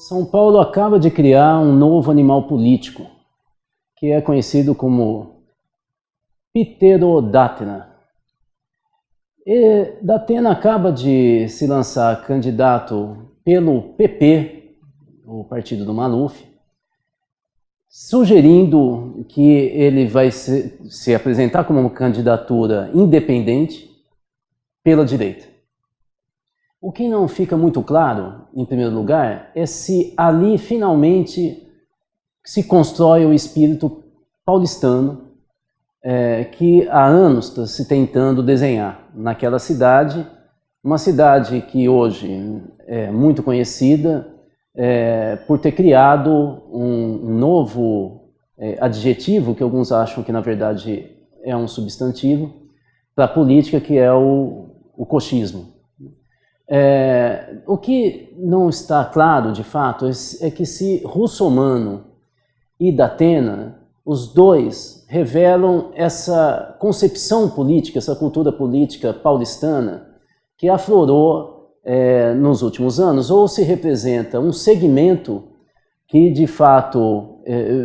São Paulo acaba de criar um novo animal político, que é conhecido como Pterodátena. E Datena acaba de se lançar candidato pelo PP, o partido do Maluf, sugerindo que ele vai se apresentar como uma candidatura independente pela direita. O que não fica muito claro, em primeiro lugar, é se ali finalmente se constrói o espírito paulistano que há anos está se tentando desenhar naquela cidade, uma cidade que hoje é muito conhecida por ter criado um novo adjetivo, que alguns acham que na verdade é um substantivo, para a política, que é o coxismo. O que não está claro, de fato, é que se Russomano e Datena, os dois revelam essa concepção política, essa cultura política paulistana que aflorou nos últimos anos, ou se representa um segmento que, de fato,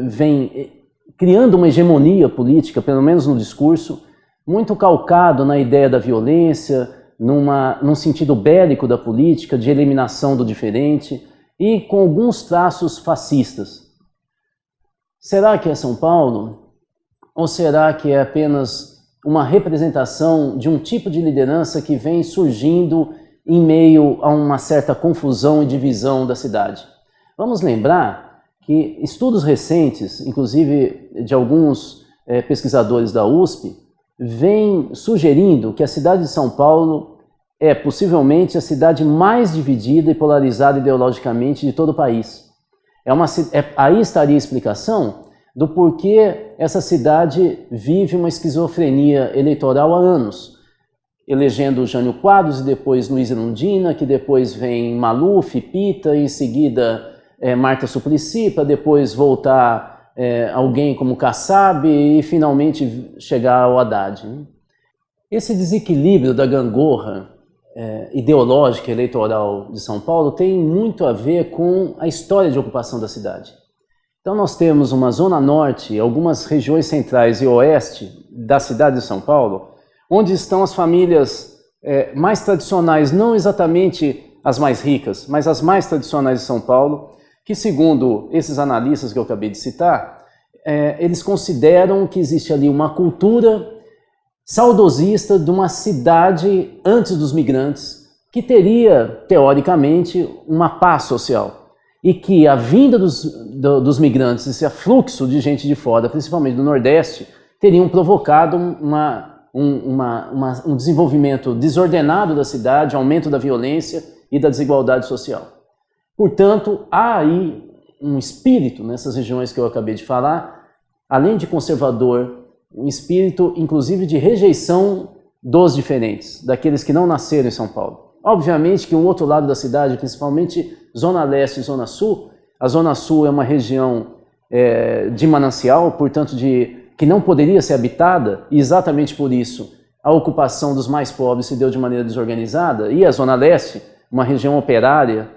vem criando uma hegemonia política, pelo menos no discurso, muito calcado na ideia da violência, num sentido bélico da política, de eliminação do diferente e com alguns traços fascistas. Será que é São Paulo? Ou será que é apenas uma representação de um tipo de liderança que vem surgindo em meio a uma certa confusão e divisão da cidade? Vamos lembrar que estudos recentes, inclusive de alguns pesquisadores da USP, vêm sugerindo que a cidade de São Paulo é possivelmente a cidade mais dividida e polarizada ideologicamente de todo o país. Aí estaria a explicação do porquê essa cidade vive uma esquizofrenia eleitoral há anos, elegendo Jânio Quadros e depois Luiz Erundina, que depois vem Maluf, Pita, e em seguida Marta Suplicy, para depois voltar alguém como Kassab e finalmente chegar ao Haddad. Esse desequilíbrio da gangorra ideológica eleitoral de São Paulo tem muito a ver com a história de ocupação da cidade. Então nós temos uma zona norte, algumas regiões centrais e oeste da cidade de São Paulo, onde estão as famílias mais tradicionais, não exatamente as mais ricas, mas as mais tradicionais de São Paulo, que, segundo esses analistas que eu acabei de citar, eles consideram que existe ali uma cultura saudosista de uma cidade antes dos migrantes, que teria, teoricamente, uma paz social. E que a vinda dos migrantes, esse afluxo de gente de fora, principalmente do Nordeste, teriam provocado um desenvolvimento desordenado da cidade, aumento da violência e da desigualdade social. Portanto, há aí um espírito nessas regiões que eu acabei de falar, além de conservador, um espírito inclusive de rejeição dos diferentes, daqueles que não nasceram em São Paulo. Obviamente que um outro lado da cidade, principalmente Zona Leste e Zona Sul, a Zona Sul é uma região de manancial, portanto que não poderia ser habitada, e exatamente por isso a ocupação dos mais pobres se deu de maneira desorganizada, e a Zona Leste, uma região operária,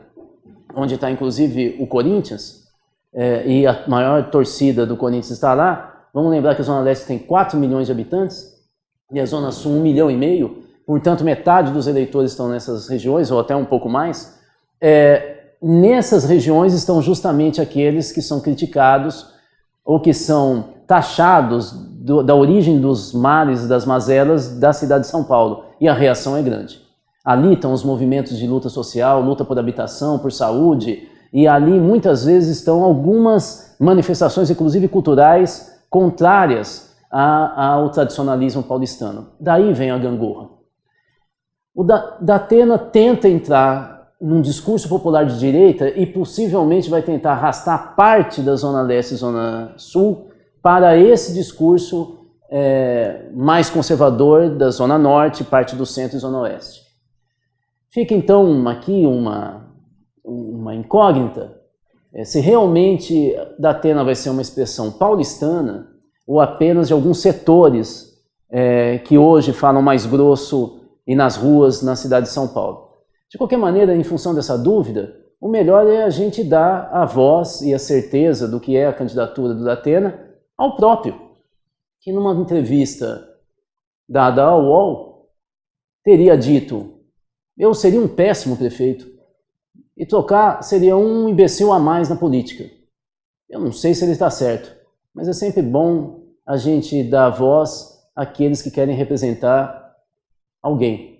onde está inclusive o Corinthians, e a maior torcida do Corinthians está lá. Vamos lembrar que a Zona Leste tem 4 milhões de habitantes, e a Zona Sul 1,5 milhão, portanto metade dos eleitores estão nessas regiões, ou até um pouco mais. Nessas regiões estão justamente aqueles que são criticados, ou que são taxados da origem dos males e das mazelas da cidade de São Paulo, e a reação é grande. Ali estão os movimentos de luta social, luta por habitação, por saúde, e ali muitas vezes estão algumas manifestações, inclusive culturais, contrárias ao tradicionalismo paulistano. Daí vem a gangorra. O Datena tenta entrar num discurso popular de direita e possivelmente vai tentar arrastar parte da Zona Leste e Zona Sul para esse discurso mais conservador da Zona Norte, parte do Centro e Zona Oeste. Fica então aqui uma incógnita se realmente Datena vai ser uma expressão paulistana ou apenas de alguns setores que hoje falam mais grosso e nas ruas na cidade de São Paulo. De qualquer maneira, em função dessa dúvida, o melhor é a gente dar a voz e a certeza do que é a candidatura do Datena ao próprio, que numa entrevista dada ao UOL, teria dito: eu seria um péssimo prefeito, e trocar seria um imbecil a mais na política. Eu não sei se ele está certo, mas é sempre bom a gente dar voz àqueles que querem representar alguém.